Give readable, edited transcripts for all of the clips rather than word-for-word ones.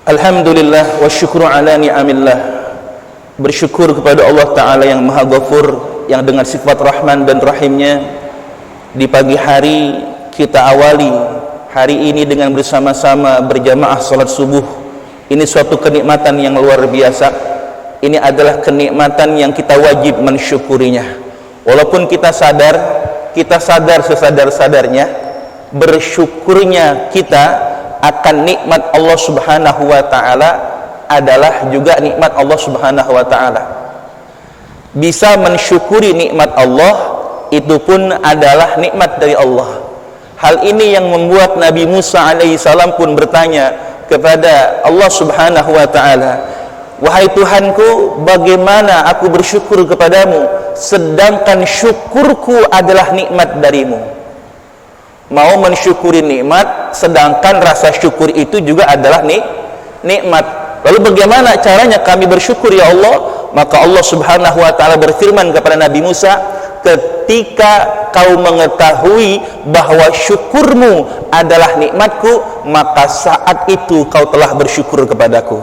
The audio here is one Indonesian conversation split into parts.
Alhamdulillah wa syukru ala ni'amillah. Bersyukur kepada Allah Ta'ala yang maha ghafur, yang dengan sifat rahman dan rahimnya di pagi hari kita awali hari ini dengan bersama-sama berjamaah salat subuh. Ini suatu kenikmatan yang luar biasa. Ini adalah kenikmatan yang kita wajib mensyukurinya. Walaupun kita sadar sesadar-sadarnya, bersyukurnya kita akan nikmat Allah Subhanahu wa Ta'ala adalah juga nikmat Allah Subhanahu wa Ta'ala. Bisa mensyukuri nikmat Allah itu pun adalah nikmat dari Allah. Hal ini yang membuat Nabi Musa alaihissalam pun bertanya kepada Allah Subhanahu wa Ta'ala, "Wahai Tuhanku, bagaimana aku bersyukur kepadamu sedangkan syukurku adalah nikmat darimu?" Mau mensyukuri nikmat sedangkan rasa syukur itu juga adalah nikmat. Lalu bagaimana caranya kami bersyukur ya Allah? Maka Allah Subhanahu wa Ta'ala berfirman kepada Nabi Musa, ketika kau mengetahui bahwa syukurmu adalah nikmatku, maka saat itu kau telah bersyukur kepadaku.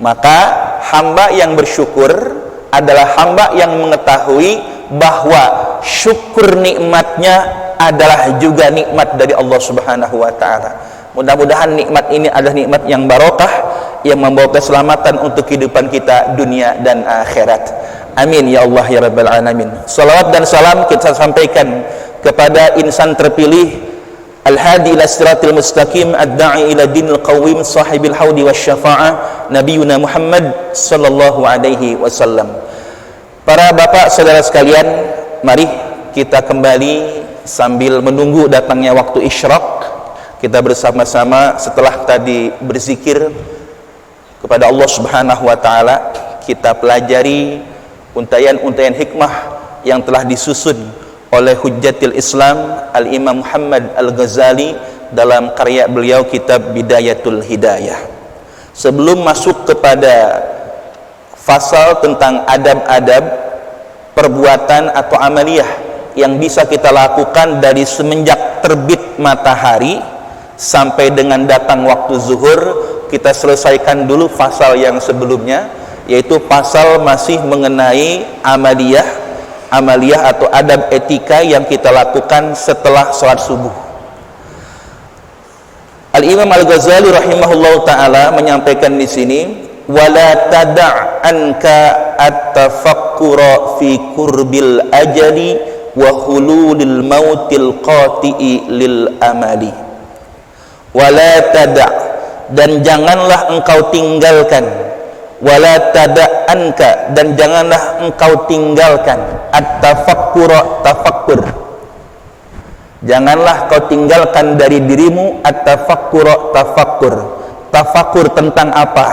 Maka hamba yang bersyukur adalah hamba yang mengetahui bahwa syukur nikmatnya adalah juga nikmat dari Allah Subhanahu wa Ta'ala. Mudah-mudahan nikmat ini adalah nikmat yang barokah, yang membawa keselamatan untuk kehidupan kita dunia dan akhirat. Amin ya Allah ya Rabbal Alamin. Salawat dan salam kita sampaikan kepada insan terpilih, al-hadi ila siratil mustaqim, ad-da'i ila dinil qawim, sahibil haudi wasyafa'ah, nabiyuna Muhammad sallallahu alaihi wasallam. Para bapak saudara sekalian, mari kita kembali sambil menunggu datangnya waktu isyraq, kita bersama-sama setelah tadi berzikir kepada Allah Subhanahu wa Ta'ala, kita pelajari untayan-untayan hikmah yang telah disusun oleh Hujjatil Islam Al-Imam Muhammad Al-Ghazali dalam karya beliau kitab Bidayatul Hidayah. Sebelum masuk kepada fasal tentang adab-adab perbuatan atau amaliyah yang bisa kita lakukan dari semenjak terbit matahari sampai dengan datang waktu zuhur, kita selesaikan dulu fasal yang sebelumnya, yaitu pasal masih mengenai amaliyah atau adab etika yang kita lakukan setelah sholat subuh. Al-Imam Al-Ghazali rahimahullah ta'ala menyampaikan di sini, wala tada' anka at-tafakkura fi kurbil ajali wa hululil mautil qati'i lil amali. Wala tada', dan janganlah engkau tinggalkan, wala tada'anka, dan janganlah engkau tinggalkan at-tafakkura, tafakkur. Janganlah kau tinggalkan dari dirimu at-tafakkura, tafakkur. Tafakkur tentang apa?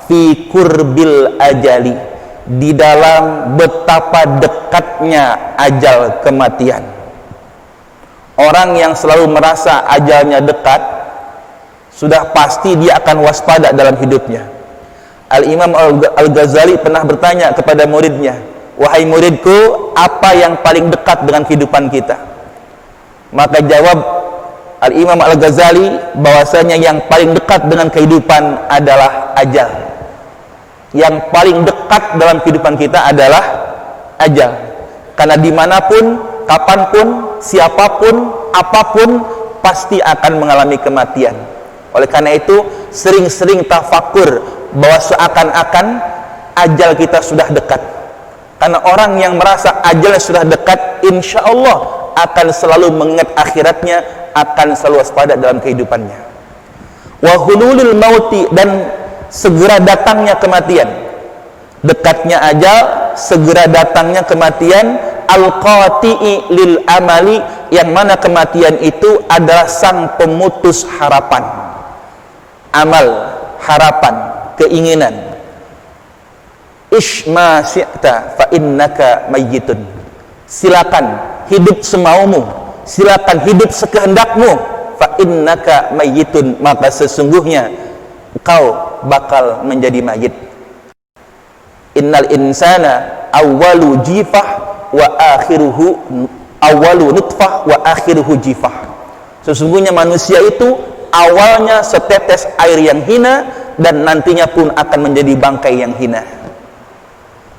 Fi kurbil ajali, di dalam betapa dekatnya ajal kematian. Orang yang selalu merasa ajalnya dekat, sudah pasti dia akan waspada dalam hidupnya. Al-Imam Al-Ghazali pernah bertanya kepada muridnya, "Wahai muridku, apa yang paling dekat dengan kehidupan kita?" Maka jawab Al-Imam Al-Ghazali bahwasanya yang paling dekat dengan kehidupan adalah ajal. Yang paling dekat dalam kehidupan kita adalah ajal. Karena dimanapun, kapanpun, siapapun, apapun pasti akan mengalami kematian. Oleh karena itu sering-sering tafakur bahwa seakan-akan ajal kita sudah dekat. Karena orang yang merasa ajalnya sudah dekat, insya Allah akan selalu mengingat akhiratnya, akan selalu waspada dalam kehidupannya. Wa hululil mauti, dan segera datangnya kematian. Dekatnya ajal, segera datangnya kematian. Al-qati'i lil amali, yang mana kematian itu adalah sang pemutus harapan. Amal, harapan, keinginan. Ish ma syi'ta fa innaka mayyitun. Silakan hidup semaumu, silakan hidup sekehendakmu, fa innaka mayyitun, maka sesungguhnya kau bakal menjadi mayit. Innal insana awwalu jifah wa akhiruhu awwalu nutfah wa akhiruhu jifah. Sesungguhnya manusia itu awalnya setetes air yang hina dan nantinya pun akan menjadi bangkai yang hina.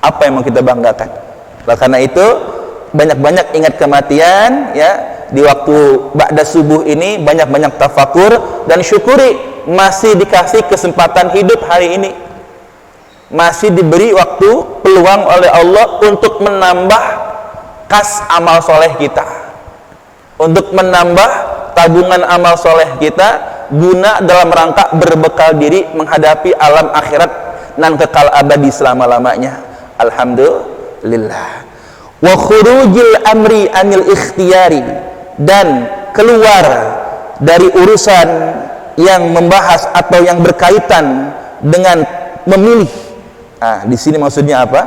Apa yang mau kita banggakan? Nah, karena itu banyak-banyak ingat kematian ya, di waktu ba'da subuh ini banyak-banyak tafakur dan syukuri masih dikasih kesempatan hidup hari ini, masih diberi waktu peluang oleh Allah untuk menambah kas amal soleh kita, untuk menambah tabungan amal soleh kita guna dalam rangka berbekal diri menghadapi alam akhirat nan kekal abadi selama-lamanya. Alhamdulillah. Wa khurujil amri anil ikhtiyari, dan keluar dari urusan yang membahas atau yang berkaitan dengan memilih. Di sini maksudnya apa?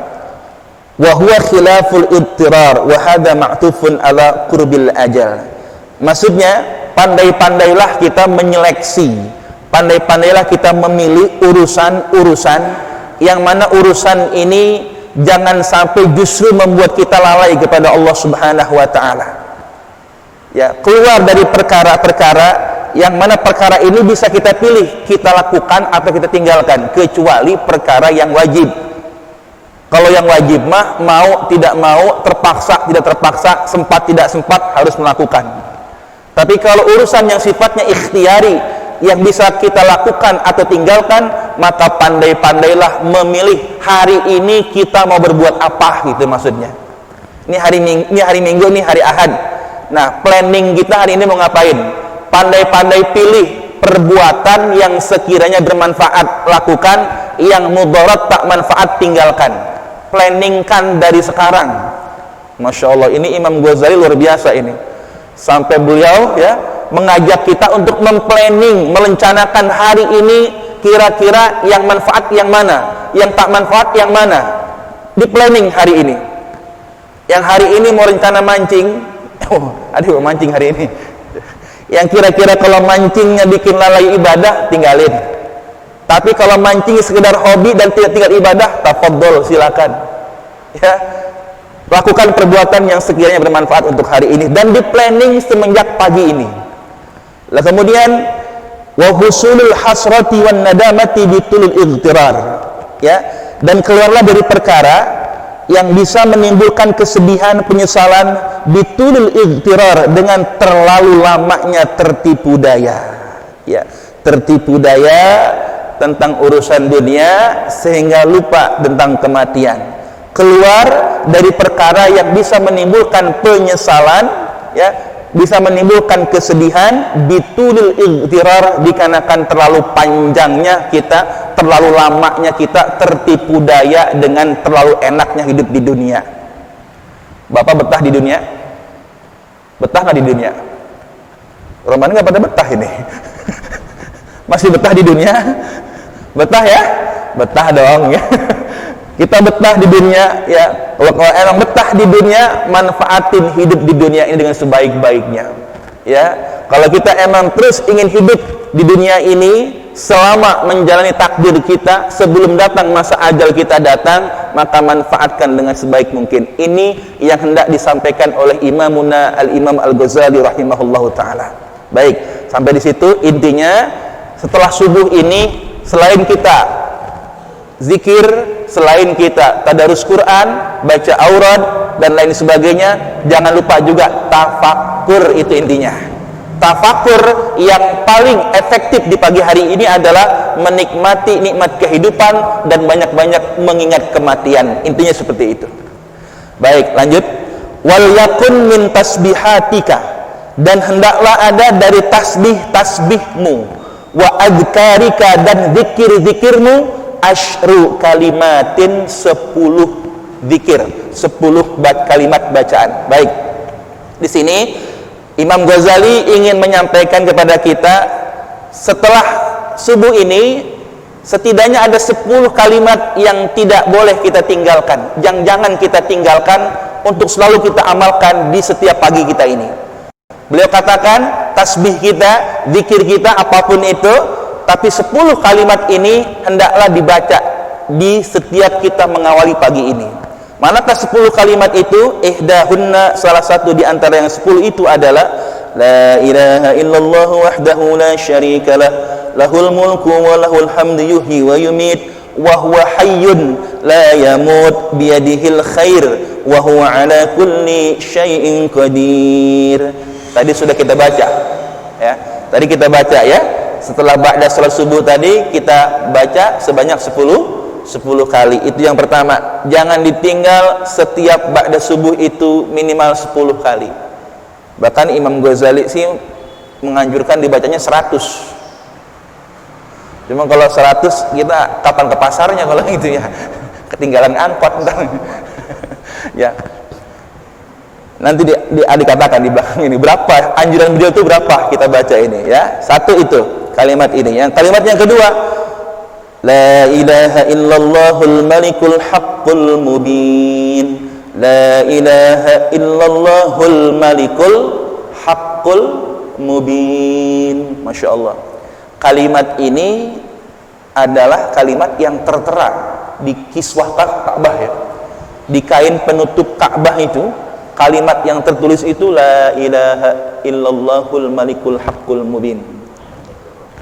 Wa huwa khilaful idtirar wa hadha ma'tufun ala qurbil ajal. Maksudnya pandai-pandailah kita menyeleksi, pandai-pandailah kita memilih urusan-urusan yang mana urusan ini jangan sampai justru membuat kita lalai kepada Allah Subhanahu wa taala. Ya, keluar dari perkara-perkara yang mana perkara ini bisa kita pilih, kita lakukan atau kita tinggalkan, kecuali perkara yang wajib. Kalau yang wajib mah mau tidak mau, terpaksa tidak terpaksa, sempat tidak sempat harus melakukan. Tapi kalau urusan yang sifatnya ikhtiari, yang bisa kita lakukan atau tinggalkan, maka pandai-pandailah memilih hari ini kita mau berbuat apa, gitu maksudnya. Ini hari Minggu, ini hari Ahad. Nah, planning kita hari ini mau ngapain? Pandai-pandai pilih perbuatan yang sekiranya bermanfaat, lakukan, yang mudarat tak manfaat, tinggalkan. Planningkan dari sekarang. Masya Allah, ini Imam Ghazali luar biasa ini. Sampai beliau ya mengajak kita untuk memplanning, merencanakan hari ini kira-kira yang manfaat yang mana, yang tak manfaat yang mana. Di planning hari ini. Yang hari ini mau rencana mancing, aduh mancing hari ini. Yang kira-kira kalau mancingnya bikin lalai ibadah, tinggalin. Tapi kalau mancing sekedar hobi dan tidak tinggal ibadah, tafadhol, silakan. Ya, lakukan perbuatan yang sekiranya bermanfaat untuk hari ini dan di planning semenjak pagi ini. Lah kemudian wa husulul hasrati wan nadamati bitulul igtirar. Ya, dan keluarlah dari perkara yang bisa menimbulkan kesedihan, penyesalan, bitulul igtirar, dengan terlalu lamanya tertipu daya. Ya, tertipu daya tentang urusan dunia sehingga lupa tentang kematian. Keluar dari perkara yang bisa menimbulkan penyesalan, ya, bisa menimbulkan kesedihan, bitulul igtirar, dikarenakan terlalu panjangnya kita, terlalu lamanya kita tertipu daya dengan terlalu enaknya hidup di dunia. Bapak betah di dunia? Betah nggak di dunia? Roman nggak pada betah ini? Masih betah di dunia? Betah ya? Betah dong ya. Kita betah di dunia ya. Kalau emang betah di dunia, manfaatin hidup di dunia ini dengan sebaik-baiknya. Ya, kalau kita emang terus ingin hidup di dunia ini selama menjalani takdir kita sebelum datang masa ajal kita datang, maka manfaatkan dengan sebaik mungkin. Ini yang hendak disampaikan oleh Imamuna Al-Imam Al-Ghazali rahimahullahu taala. Baik, sampai di situ intinya. Setelah subuh ini, selain kita zikir, selain kita tadarus Quran, baca aurat dan lain sebagainya, jangan lupa juga tafakur. Itu intinya. Tafakur yang paling efektif di pagi hari ini adalah menikmati nikmat kehidupan dan banyak-banyak mengingat kematian. Intinya seperti itu. Baik, lanjut. Wal yakun min tasbihatika, dan hendaklah ada dari tasbih-tasbihmu, wa adkarika, dan zikir-zikirmu, asyru kalimatin, 10 zikir, 10 kalimat bacaan. Baik, di sini Imam Ghazali ingin menyampaikan kepada kita, setelah subuh ini setidaknya ada 10 kalimat yang tidak boleh kita tinggalkan, yang jangan kita tinggalkan untuk selalu kita amalkan di setiap pagi kita ini. Beliau katakan, tasbih kita, zikir kita, apapun itu, tapi 10 kalimat ini hendaklah dibaca di setiap kita mengawali pagi ini. Manakah 10 kalimat itu? Ihdahunna, salah satu di antara yang 10 itu adalah la ilaha illallah wahdahu la syarika lah, lahul mulku wa lahul hamdu yuhyi wa yumit, wa huwa hayyun la yamut biyadihil khair wa huwa ala kulli syai'in qadir. Tadi sudah kita baca ya. Tadi kita baca ya. Setelah ba'da salat subuh tadi kita baca sebanyak 10 kali. Itu yang pertama. Jangan ditinggal setiap ba'da subuh itu minimal 10 kali. Bahkan Imam Ghazali sih menganjurkan dibacanya 100. Cuma kalau 100 kita kapan ke pasarnya kalau gitu ya. Ketinggalan angkot ntar. Ya. Nanti dikatakan di belakang ini berapa anjuran beliau itu berapa kita baca ini ya. Satu itu kalimat ini. Yang kalimat yang kedua, la ilaha illallahul malikul haqqul mubin. La ilaha illallahul malikul haqqul mubin. Masya Allah. Kalimat ini adalah kalimat yang tertera di kiswah Ka'bah ya. Di kain penutup Ka'bah itu, kalimat yang tertulis itu la ilaha illallahul malikul haqqul mubin.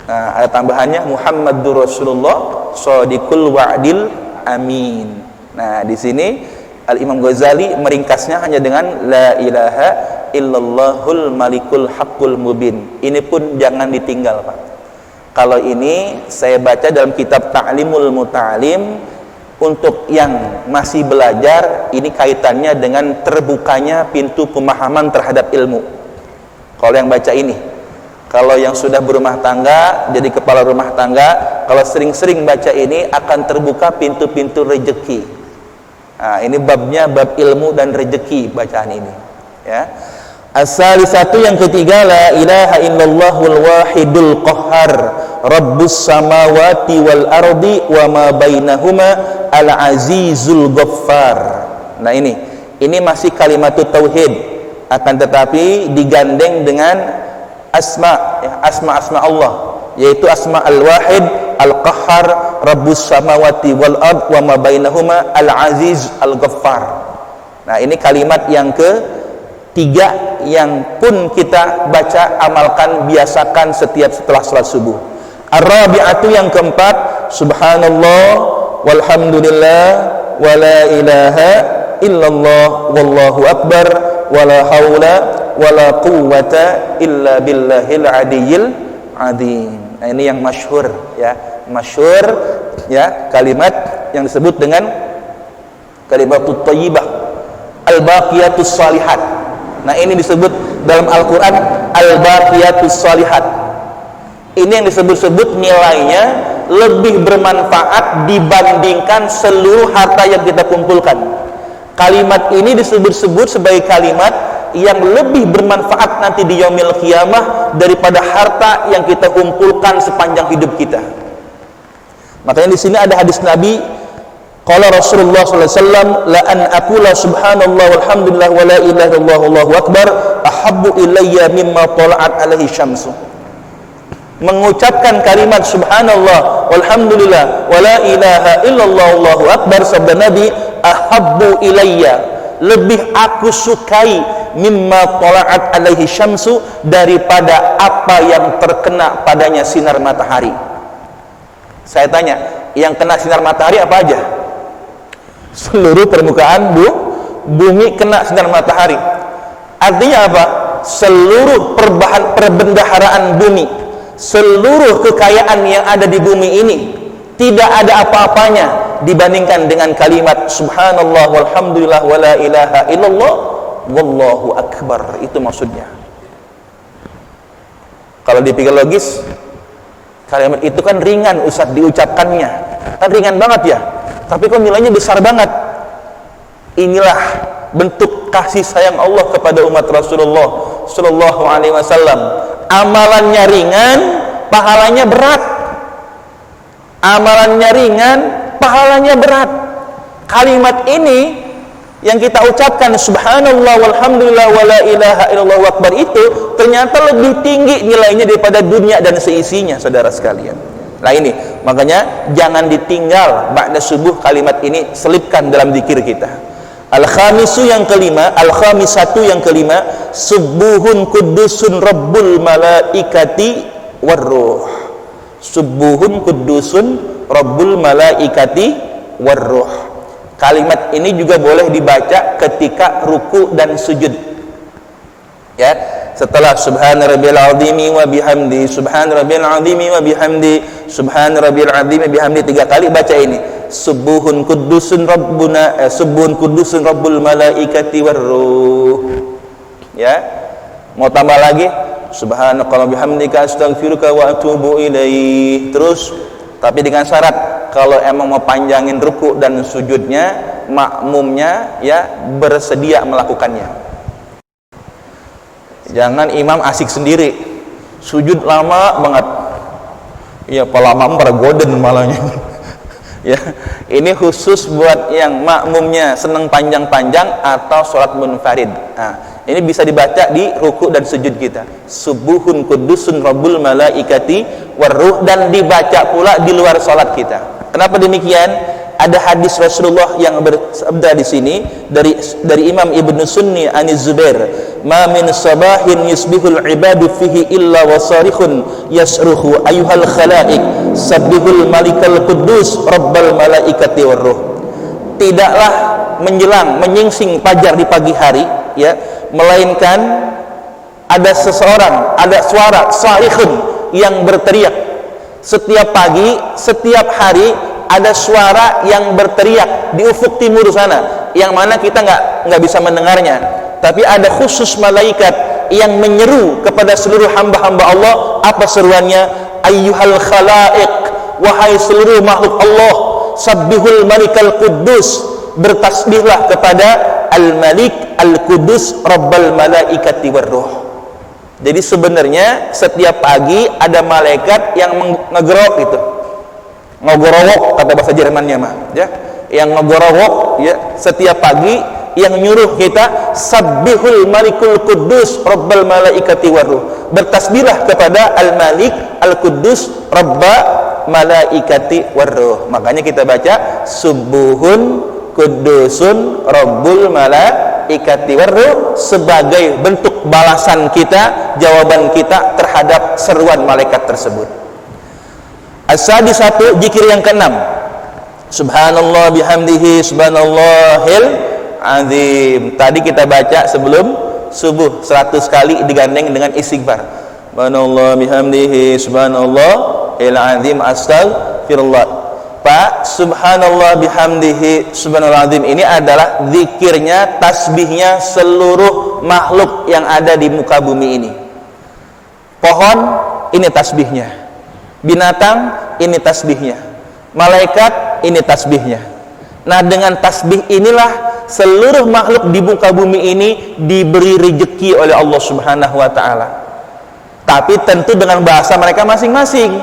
Nah, ada tambahannya Muhammadur Rasulullah shadiqul wa'dil amin. Nah, di sini Al-Imam Ghazali meringkasnya hanya dengan la ilaha illallahul malikul haqqul mubin. Ini pun jangan ditinggal, Pak. Kalau ini saya baca dalam kitab Ta'limul Muta'alim. Untuk yang masih belajar, ini kaitannya dengan terbukanya pintu pemahaman terhadap ilmu. Kalau yang baca ini, kalau yang sudah berumah tangga, jadi kepala rumah tangga, kalau sering-sering baca ini akan terbuka pintu-pintu rejeki. Nah, ini babnya bab ilmu dan rejeki bacaan ini. Ya. Asal satu yang ketiga, la ilaha illallahul wahidul qahhar rabbus samawati wal ardi wa ma bainahuma al azizul ghaffar. Nah, ini masih kalimat tauhid, akan tetapi digandeng dengan asma ya, asma Allah, yaitu asma al-wahid al-qahhar rabbus samawati wal ard wa ma bainahuma al aziz al ghaffar. Nah, ini kalimat yang ketiga yang pun kita baca, amalkan, biasakan setiap setelah salat subuh. Ar-rabi'atu yang keempat, subhanallah walhamdulillah wa la ilaha illallah wallahu akbar wa la haula wa la quwwata illa billahil adiyyil azim. Nah, ini yang masyhur ya, masyhur ya, kalimat yang disebut dengan kalimatut thayyibah, al-baqiyatus shalihat. Nah, ini disebut dalam Al-Quran al-baqiyatus shalihat. Ini yang disebut-sebut nilainya lebih bermanfaat dibandingkan seluruh harta yang kita kumpulkan. Kalimat ini disebut-sebut sebagai kalimat yang lebih bermanfaat nanti di yaumil qiyamah daripada harta yang kita kumpulkan sepanjang hidup kita. Makanya di sini ada hadis Nabi, qala Rasulullah sallallahu alaihi wasallam, la an aqula subhanallah walhamdulillah wa la ilaha illallah wallahu akbar ahabbu ilayya mimma tala'at alaihi syamsu. Mengucapkan kalimat subhanallah walhamdulillah wa la ilaha illallah wallahu akbar, sabda Nabi, ahabbu ilayya, lebih aku sukai, mimma tala'at alaihi syamsu, daripada apa yang terkena padanya sinar matahari. Saya tanya, yang kena sinar matahari apa aja? Seluruh permukaan bumi kena sinar matahari. Artinya apa? Seluruh perbendaharaan bumi, seluruh kekayaan yang ada di bumi ini tidak ada apa-apanya dibandingkan dengan kalimat subhanallah walhamdulillah wa la ilaha illallah wallahu akbar. Itu maksudnya. Kalau dipikir logis, kalimat itu kan ringan Ustaz diucapkannya, kan ringan banget ya, tapi kok nilainya besar banget. Inilah bentuk kasih sayang Allah kepada umat Rasulullah sallallahu alaihi wasallam. Amalannya ringan, pahalanya berat. Amalannya ringan, pahalanya berat. Kalimat ini yang kita ucapkan subhanallah walhamdulillah wa la ilaha illallah akbar itu ternyata lebih tinggi nilainya daripada dunia dan seisinya, saudara sekalian. Nah, ini makanya jangan ditinggal ba'da subuh, kalimat ini selipkan dalam zikir kita. Al-khamisu yang kelima, al-khamisatu yang kelima, subuhun kudusun rabbul malaikati warruh. Subuhun kudusun rabbul malaikati warruh. Kalimat ini juga boleh dibaca ketika ruku dan sujud. Ya, setelah subhana rabbil azimi wa bihamdi, subhana rabbil azimi wa bihamdi, subhana rabbil azimi bihamdi 3 kali baca ini. Subuhun kudusun rabbuna, subuhun kudusun rabbul malaikati warruh. Ya, mau tambah lagi, subhanakallahumma bihamdika astaghfiruka wa atubu ilaih. Terus, tapi dengan syarat kalau emang mau panjangin ruku dan sujudnya, makmumnya ya bersedia melakukannya. Jangan imam asik sendiri, sujud lama banget. Ya, pala makmum pada goden malahnya. Ya, ini khusus buat yang makmumnya seneng panjang-panjang atau sholat munfarid. Nah, ini bisa dibaca di ruku dan sujud kita. Subuhun kudusun rabbul malaikati warruh, dan dibaca pula di luar sholat kita. Kenapa demikian? Ada hadis Rasulullah yang bersabda di sini dari Imam Ibnu Sunni an Zubair, "Ma min sabahin yusbihul ibadu fihi illa wasarikhun yasruhu ayyuhal khalaiq sabbihul malikal quddus rabbal malaikati warruh." Tidaklah menjelang menyingsing fajar di pagi hari, ya, melainkan ada seseorang, ada suara sarikhun yang berteriak. Setiap pagi, setiap hari ada suara yang berteriak di ufuk timur sana, yang mana kita nggak bisa mendengarnya, tapi ada khusus malaikat yang menyeru kepada seluruh hamba-hamba Allah. Apa seruannya? Ayyuhal khalaiq, wahai seluruh makhluk Allah, sabbihul malikal quddus, bertasbihlah kepada al-malik al-quddus rabbal malaikati warruh. Jadi sebenarnya setiap pagi ada malaikat yang ngegerok gitu, ngogorowok kata bahasa Jermannya mah, ya, yang ngogorowok, ya, setiap pagi yang nyuruh kita sabbihul malikul quddus rabbal malaikati warruh, bertasbihlah kepada al-malik al-quddus rabba malaikati warruh. Makanya kita baca subuhun kudusun rabbul malaikati warruh sebagai bentuk balasan kita, jawaban kita terhadap seruan malaikat tersebut. As-sadisatu, zikir yang keenam, subhanallah bihamdihi subhanallahil azim. Tadi kita baca sebelum subuh 100 kali digandeng dengan istighfar. Subhanallah bihamdihi subhanallahil azim astaghfirullah. Pak, subhanallah bihamdihi subhanallahil azim ini adalah zikirnya, tasbihnya seluruh makhluk yang ada di muka bumi ini. Pohon, ini tasbihnya. Binatang, ini tasbihnya. Malaikat, ini tasbihnya. Nah, dengan tasbih inilah seluruh makhluk di muka bumi ini diberi rezeki oleh Allah Subhanahu wa ta'ala. Tapi tentu dengan bahasa mereka masing-masing.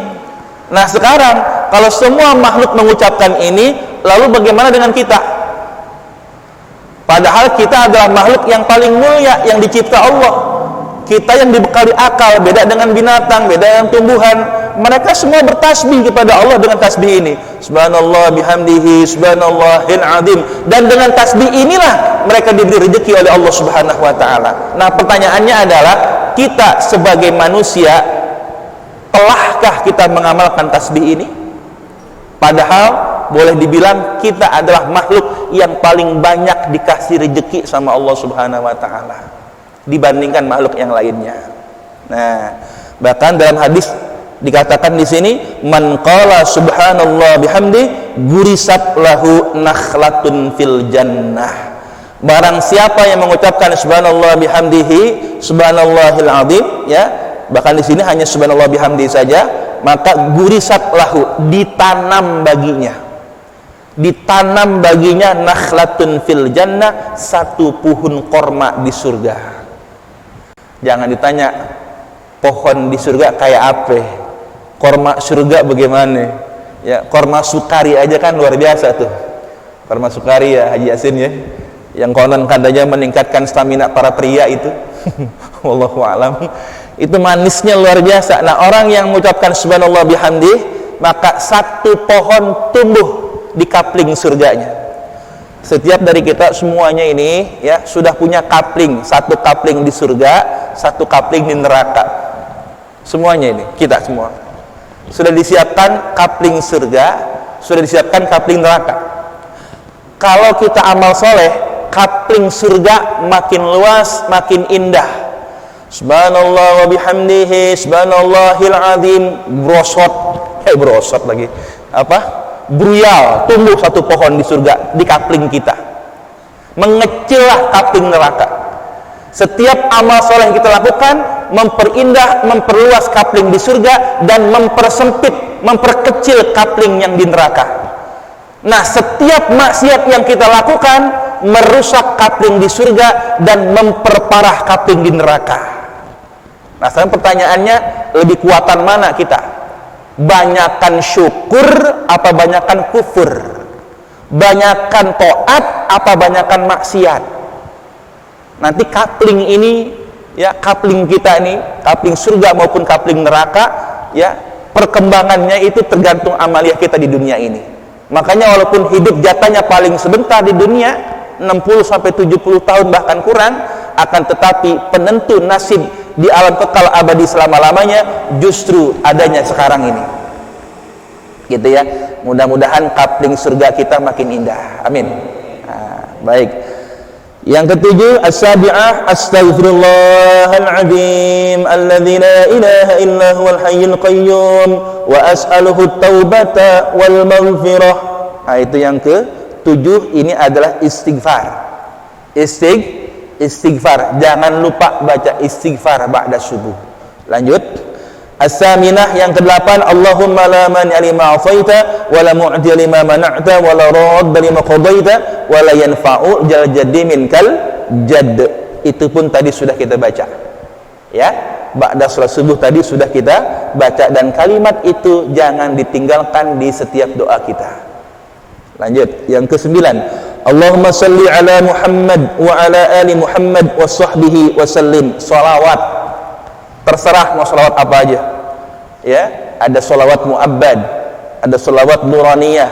Nah, sekarang kalau semua makhluk mengucapkan ini, lalu bagaimana dengan kita? Padahal kita adalah makhluk yang paling mulia yang dicipta Allah. Kita yang dibekali akal, beda dengan binatang, beda dengan tumbuhan. Mereka semua bertasbih kepada Allah dengan tasbih ini. Subhanallah bihamdihi subhanallahil azim. Dan dengan tasbih inilah mereka diberi rezeki oleh Allah Subhanahu wa ta'ala. Nah, pertanyaannya adalah, kita sebagai manusia, telahkah kita mengamalkan tasbih ini? Padahal boleh dibilang kita adalah makhluk yang paling banyak dikasih rezeki sama Allah Subhanahu wa ta'ala dibandingkan makhluk yang lainnya. Nah, bahkan dalam hadis dikatakan di sini, man qala subhanallah bihamdi gurisat lahu nakhlatun fil jannah. Barang siapa yang mengucapkan subhanallah bihamdihi subhanallahil azim, ya, bahkan di sini hanya subhanallah bihamdi saja, maka gurisat lahu, ditanam baginya nakhlatun fil jannah, satu pohon korma di surga. Jangan ditanya pohon di surga kayak apa, korma surga bagaimana, ya, korma sukari aja kan luar biasa tuh, korma sukari ya Haji Yasin, ya, yang konon katanya meningkatkan stamina para pria itu. Wallahu a'lam. Itu manisnya luar biasa. Nah, orang yang mengucapkan subhanallah bihamdih, maka satu pohon tumbuh di kapling surganya. Setiap dari kita semuanya ini ya sudah punya kapling, satu kapling di surga, satu kapling di neraka. Semuanya ini kita semua sudah disiapkan kapling surga, sudah disiapkan kapling neraka. Kalau kita amal soleh, kapling surga makin luas, makin indah. Subhanallah wa bihamdihi, subhanallahil azim. Brosot lagi. Apa? Bruyal, tumbuh satu pohon di surga di kapling kita. Mengecillah kapling neraka. Setiap amal soleh yang kita lakukan memperindah, memperluas kapling di surga dan mempersempit, memperkecil kapling yang di neraka. Nah, setiap maksiat yang kita lakukan merusak kapling di surga dan memperparah kapling di neraka. Nah, sekarang pertanyaannya, lebih kuatan mana kita? Banyakan syukur apa banyakan kufur? Banyakan taat apa banyakan maksiat? Nanti kapling ini ya, kapling kita ini, kapling surga maupun kapling neraka ya, perkembangannya itu tergantung amaliyah kita di dunia ini. Makanya walaupun hidup jatahnya paling sebentar di dunia, 60 sampai 70 tahun bahkan kurang, akan tetapi penentu nasib di alam kekal abadi selama-lamanya justru adanya sekarang ini. Gitu ya. Mudah-mudahan kapling surga kita makin indah. Amin. Nah, baik. Yang ketujuh, as-sabi'ah, astaghfirullahal azim alladzi la ilaha illa huwal hayyul qayyum wa as'aluhu taubata wal maghfirah. Nah, itu yang ke-7, ini adalah istighfar. Istighfar, jangan lupa baca istighfar ba'da subuh. Lanjut. As-saminah, yang ke-8, Allahumma la mani'a lima a'taita wa la mu'tiya lima mana'ta wa la radda lima qadaita wa la yanfa'u jal jaddi minkal jadd. Itu pun tadi sudah kita baca. Ya, ba'da salat subuh tadi sudah kita baca, dan kalimat itu jangan ditinggalkan di setiap doa kita. Lanjut, yang ke-9, Allahumma salli ala Muhammad wa ala ali Muhammad wa sahbihi wa sallim. Salawat, terserah mau salawat apa aja ya. Ada salawat mu'abbad, ada salawat nuraniyah,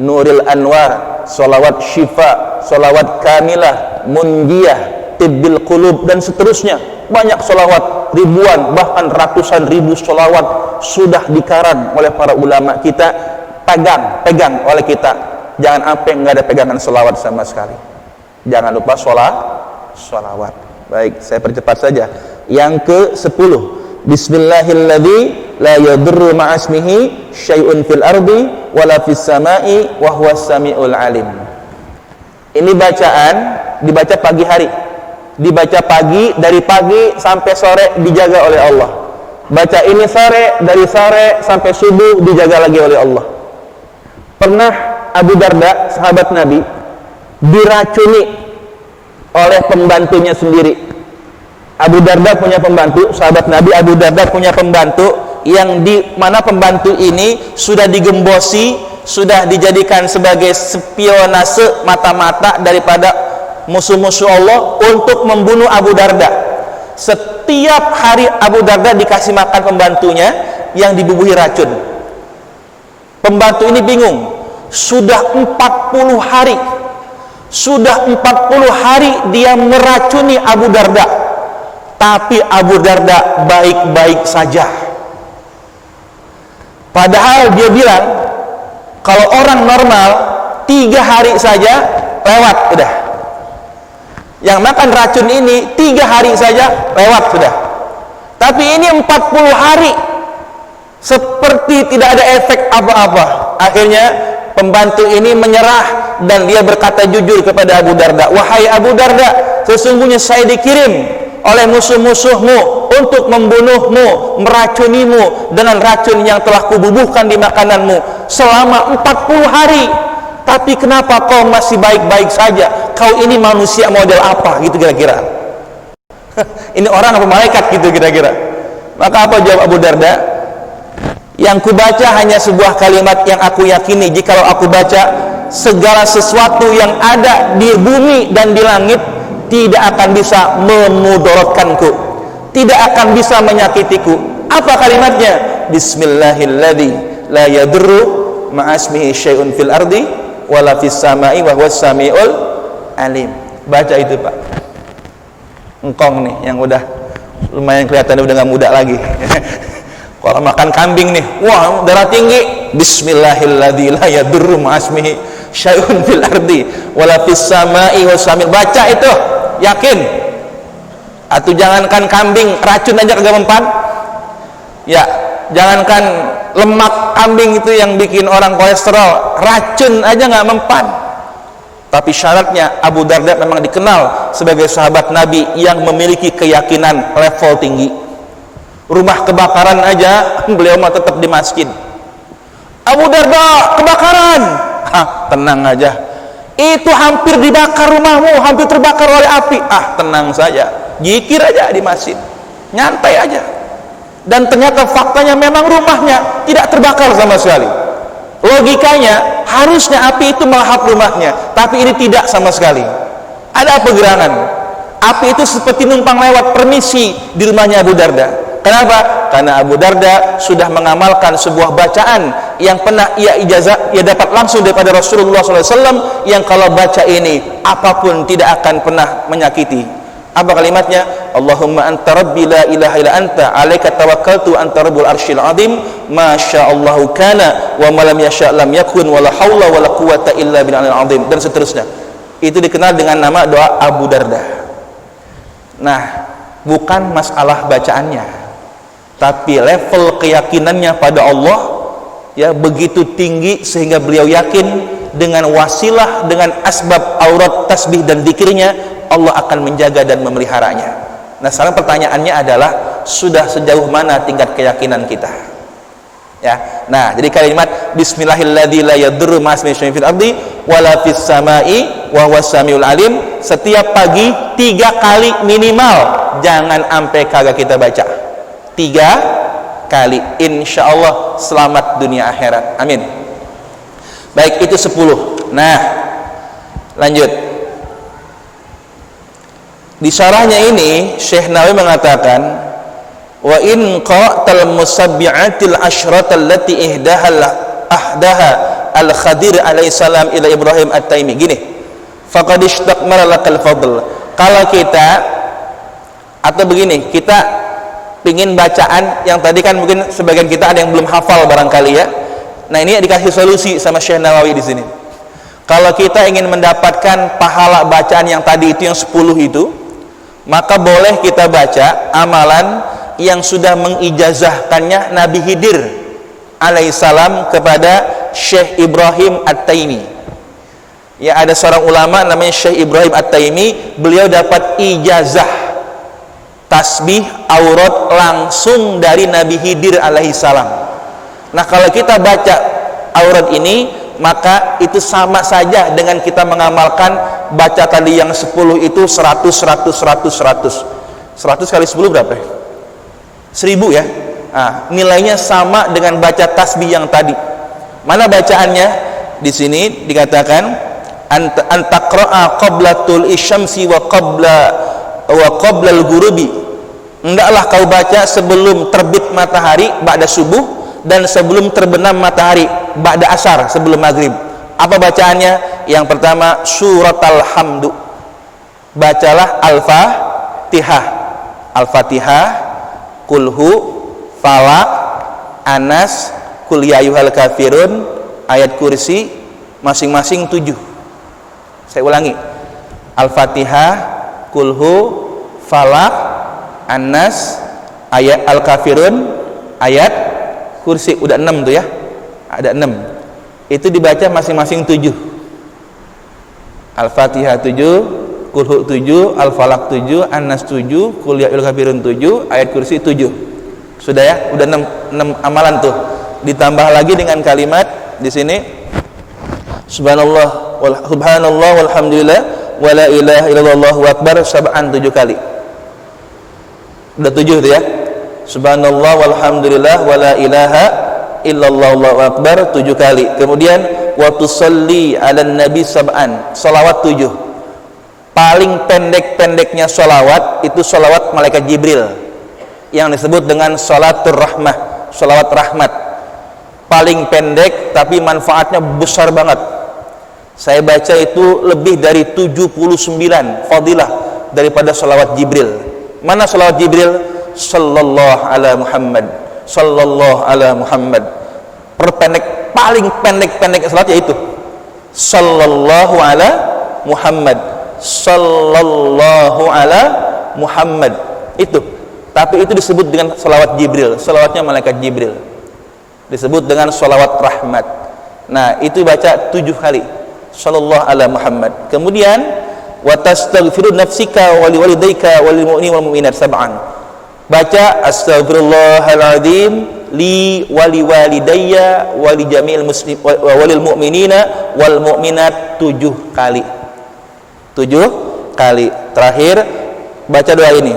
nuril anwar, salawat syifa, salawat kamilah, munjiyah, tibbil qulub, dan seterusnya. Banyak salawat, ribuan bahkan ratusan ribu salawat sudah dikarang oleh para ulama kita, pegang oleh kita. Jangan sampai nggak ada pegangan selawat sama sekali. Jangan lupa sholawat. Baik, saya percepat saja. Yang ke-10, Bismillahilladzi la yadurru ma'asmihi syai'un fil ardi wala fis sama'i wa huwas sami'ul alim. Ini bacaan dibaca pagi hari. Dibaca pagi, dari pagi sampai sore dijaga oleh Allah. Baca ini sore, dari sore sampai subuh dijaga lagi oleh Allah. Pernah Abu Darda, sahabat Nabi, diracuni oleh pembantunya sendiri. Abu Darda punya pembantu, sahabat Nabi Abu Darda punya pembantu, yang di mana pembantu ini sudah digembosi, sudah dijadikan sebagai spionase mata-mata daripada musuh-musuh Allah untuk membunuh Abu Darda. Setiap hari Abu Darda dikasih makan pembantunya yang dibubuhi racun. Pembantu ini bingung. Sudah 40 hari dia meracuni Abu Darda, tapi Abu Darda baik-baik saja. Padahal dia bilang kalau orang normal 3 hari saja lewat sudah. Yang makan racun ini 3 hari saja lewat sudah. Tapi ini 40 hari seperti tidak ada efek apa-apa. Akhirnya pembantu ini menyerah dan dia berkata jujur kepada Abu Darda, wahai Abu Darda, sesungguhnya saya dikirim oleh musuh-musuhmu untuk membunuhmu, meracunimu dengan racun yang telah kububuhkan di makananmu selama 40 hari. Tapi kenapa kau masih baik-baik saja? Kau ini manusia model apa? Gitu kira-kira. Ini orang apa malaikat gitu kira-kira. Maka apa jawab Abu Darda? Yang kubaca hanya sebuah kalimat yang aku yakini, jikalau aku baca, segala sesuatu yang ada di bumi dan di langit tidak akan bisa memudaratkanku, tidak akan bisa menyakitiku. Apa kalimatnya? Bismillahilladzi la yadurru ma'asmihi syai'un fil ardi wala fis samai wa huwas samiul alim. Baca itu Pak. Engkong nih yang udah lumayan kelihatan udah nggak muda lagi. Kalau makan kambing nih, wah darah tinggi. Bismillahilladzi la yadurru ma'asmihi syai'un fil ardi wala fis samai was samil. Baca itu, yakin. Atau jangankan kambing, racun aja kagak mempan. Ya, jangankan lemak kambing itu yang bikin orang kolesterol, racun aja nggak mempan. Tapi syaratnya Abu Darda memang dikenal sebagai sahabat Nabi yang memiliki keyakinan level tinggi. Rumah kebakaran aja beliau mah tetap di masjid. Abu Darda kebakaran, tenang aja. Itu hampir dibakar rumahmu, hampir terbakar oleh api. Tenang saja, zikir aja di masjid, nyantai aja. Dan ternyata faktanya memang rumahnya tidak terbakar sama sekali. Logikanya harusnya api itu melahap rumahnya, tapi ini tidak sama sekali. Ada apa gerangan? Api itu seperti numpang lewat, permisi di rumahnya Abu Darda. Kenapa? Karena Abu Darda sudah mengamalkan sebuah bacaan yang pernah ia dapat langsung daripada Rasulullah SAW, yang kalau baca ini apapun tidak akan pernah menyakiti. Apa kalimatnya? Allahumma anta rabbi la ilaha illa anta alaika tawakkaltu anta rabbul arsyil azim ma sya'allahu kana wa ma lam yasha' lam yakun wa la haula wa la quwwata illa billahil azim, dan seterusnya. Itu dikenal dengan nama doa Abu Darda. Nah, bukan masalah bacaannya, tapi level keyakinannya pada Allah ya begitu tinggi sehingga beliau yakin dengan wasilah, dengan asbab aurat tasbih dan zikirnya Allah akan menjaga dan memeliharanya. Nah, sekarang pertanyaannya adalah sudah sejauh mana tingkat keyakinan kita? Ya. Nah, jadi kalimat bismillahilladzi la yadurru ma'asmihi syai'un fil ardi wala fis samai wa huwas samiul alim setiap pagi 3 kali minimal. Jangan sampai kagak kita baca. 3 kali, insya Allah selamat dunia akhirat, amin. Baik, itu 10. Nah, lanjut di syarahnya ini Syekh Nawawi mengatakan wa in qatal musabbi'atil asyrata allati ahdaha al-Khadir alaihi salam ila Ibrahim at-Taimi, gini, faqad istakmala lakal fadl. Kalau kita, atau begini, kita pingin bacaan yang tadi kan mungkin sebagian kita ada yang belum hafal barangkali ya. Nah, ini dikasih solusi sama Syekh Nawawi di sini. Kalau kita ingin mendapatkan pahala bacaan yang tadi itu yang 10 itu, maka boleh kita baca amalan yang sudah mengijazahkannya Nabi Khidir alaihissalam kepada Syekh Ibrahim At-Taimi. Ya, ada seorang ulama namanya Syekh Ibrahim At-Taimi, beliau dapat ijazah tasbih aurat langsung dari Nabi Khidir alaihissalam. Nah, kalau kita baca aurat ini, maka itu sama saja dengan kita mengamalkan baca tadi yang 10 itu 100 kali 10 berapa ya? 1000 ya. Nah, nilainya sama dengan baca tasbih yang tadi. Mana bacaannya? Di sini dikatakan antaqra'a qabla tul'i syamsi wa qabla al-ghurubi. Hendaklah kau baca sebelum terbit matahari ba'da subuh dan sebelum terbenam matahari ba'da asar, sebelum maghrib. Apa bacaannya? Yang pertama surat Al-Hamdu, bacalah Al-Fatihah, Al-Fatihah, Kulhu, Falaq, Anas, Qul ya ayyuhal kafirun, ayat kursi, masing-masing 7. Saya ulangi, Al-Fatihah, Kulhu, Falaq, Anas, ayat Al-Kafirun, ayat kursi. Udah 6 tuh ya, ada 6. Itu dibaca masing-masing 7. Al-Fatihah 7, Qul 7, Al-Falaq 7, An-Nas 7, Qul ya ayyuhal kafirun 7, ayat kursi 7. Sudah ya, udah 6 amalan tuh. Ditambah lagi dengan kalimat di sini subhanallah walhamdulillah wala ilaha illallah wallahu akbar sab'an 7 kali. Udah 7 tuh ya. Subhanallah walhamdulillah wala ilaha illallah wallahu akbar 7 kali. Kemudian wa tusalli 'alan nabi sab'an, selawat 7. Paling pendek-pendeknya selawat itu selawat malaikat Jibril yang disebut dengan sholatur rahmah, selawat rahmat. Paling pendek tapi manfaatnya besar banget. Saya baca itu lebih dari 79 fadilah daripada salawat Jibril. Mana salawat Jibril? Sallallahu ala Muhammad, sallallahu ala Muhammad. Paling pendek salatnya itu sallallahu ala Muhammad, sallallahu ala Muhammad. Itu, tapi itu disebut dengan salawat Jibril, salawatnya malaikat Jibril, disebut dengan salawat rahmat. Nah, itu baca 7 kali sallallahu ala Muhammad. Kemudian wa tastaghfiru nafsika wa liwalidayka wa lil mu'minina wal mu'minat sab'an. Baca astaghfirullahaladzim li wa liwalidayya wa li jami'il muslim wa lil mu'minina wal mu'minat 7 kali. 7 kali. Terakhir baca doa ini,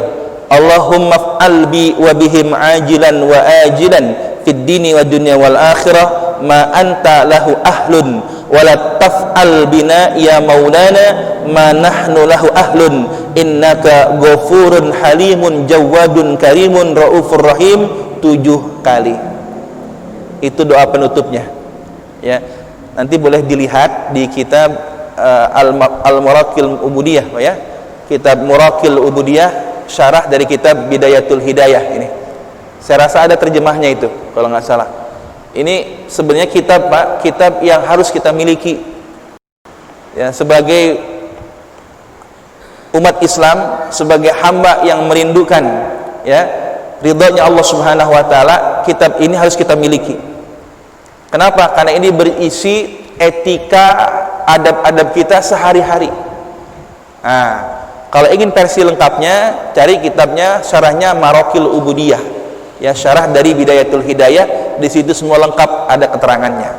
Allahumma fa'al bi wa bihim ajilan wa ajilan fid dini wa dunya wal akhirah ma anta lahu ahlun wala taf'al bina ya maulana ma nahnu lahu ahlun innaka ghafurun halimun jawadun karimun raufur rahim. 7 kali. Itu doa penutupnya, ya. Nanti boleh dilihat di kitab Al-Murakil Ubudiyah, ya. Kitab Murakil Ubudiyah, syarah dari kitab Bidayatul Hidayah ini. Saya rasa ada terjemahnya itu kalau nggak salah. Ini sebenarnya kitab, Pak, kitab yang harus kita miliki, ya, sebagai umat Islam, sebagai hamba yang merindukan, ya, ridhonya Allah Subhanahu wa taala. Kitab ini harus kita miliki. Kenapa? Karena ini berisi etika, adab-adab kita sehari-hari. Nah, kalau ingin versi lengkapnya, cari kitabnya, syarahnya Marokil Ubudiyah, ya, syarah dari Bidayatul Hidayah. Di situ semua lengkap, ada keterangannya,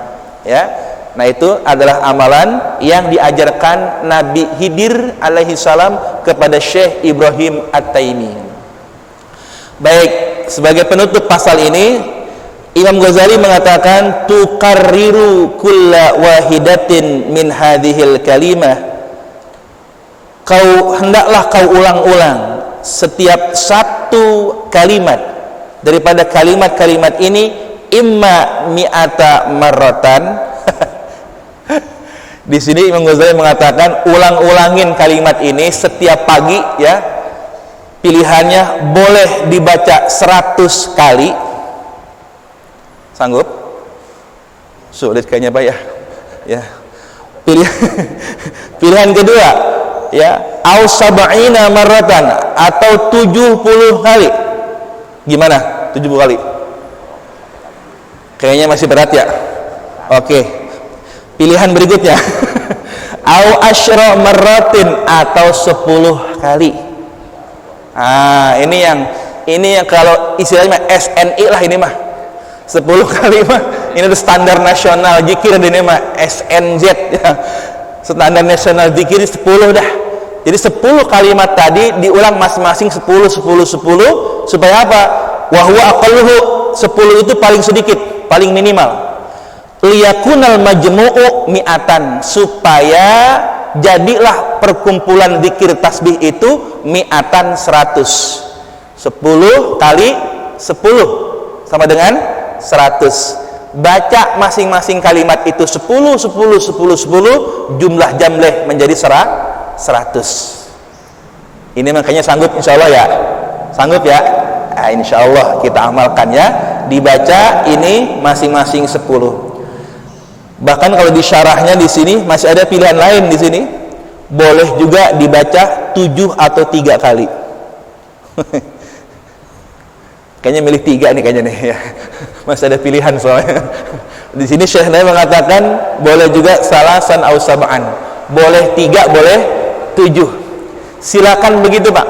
ya. Nah, itu adalah amalan yang diajarkan Nabi Khidir alaihi salam kepada Syekh Ibrahim At-Taimi. Baik, sebagai penutup pasal ini, Imam Ghazali mengatakan tuqarriru kulla wahidatin min hadhil kalimah. Hendaklah kau ulang-ulang setiap satu kalimat daripada kalimat-kalimat ini, imma mi'ata marratan. Di sini Imam Ghazali mengatakan ulang-ulangin kalimat ini setiap pagi, ya. Pilihannya boleh dibaca 100 kali. Sanggup? Sulit kayaknya, Pak, ya. Ya. Pilihan kedua, ya, au sab'ina marratan, atau 70 kali. Gimana? 70 kali? Kayaknya masih berat, ya. Oke. Pilihan berikutnya, au asyra marratin, atau 10 kali. Ini yang kalau istilahnya SNI lah, ini mah 10 kali mah. Ini udah standar nasional zikir, ini mah SNZ, ya. Standar nasional zikir 10 dah. Jadi 10 kalimat tadi diulang masing-masing 10 supaya apa? Wa huwa aqalluhu, 10 itu paling sedikit, paling minimal. Liyakunal majmu'u mi'atan, supaya jadilah perkumpulan zikir tasbih itu mi'atan 100. 10 kali 10 sama dengan 100. Baca masing-masing kalimat itu 10, jumlah jamleh menjadi 100. Ini makanya sanggup, insya Allah, ya. Sanggup, ya. Nah, insya Allah kita amalkan, ya. Dibaca ini masing-masing 10. Bahkan kalau di syarahnya di sini masih ada pilihan lain di sini. Boleh juga dibaca 7 atau 3 kali. Kayaknya milih 3 nih kayaknya nih, ya. Masih ada pilihan soalnya. Di sini Syekh Nabi mengatakan boleh juga salasan au sab'an. Boleh 3, boleh 7. Silakan begitu, Pak.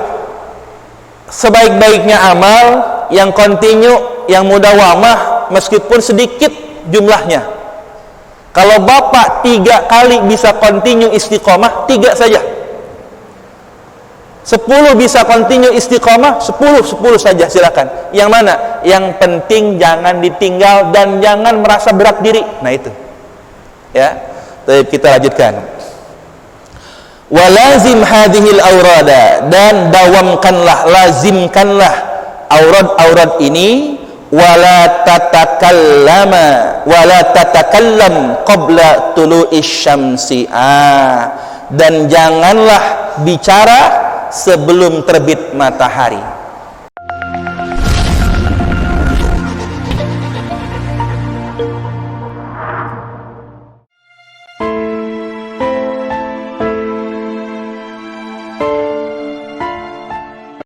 Sebaik-baiknya amal yang kontinu, yang mudawamah, meskipun sedikit jumlahnya. Kalau Bapak 3 kali bisa kontinu istiqomah, 3 saja. 10 bisa kontinu istiqomah, 10 saja, silakan. Yang mana? Yang penting jangan ditinggal dan jangan merasa berat diri. Nah, itu, ya. Baik, kita lanjutkan. Walazim hadhil aurada, dan dawamkanlah, lazimkanlah aurad-aurad ini. wala tatakallam qabla tulu'i syamsi. Dan janganlah bicara sebelum terbit matahari.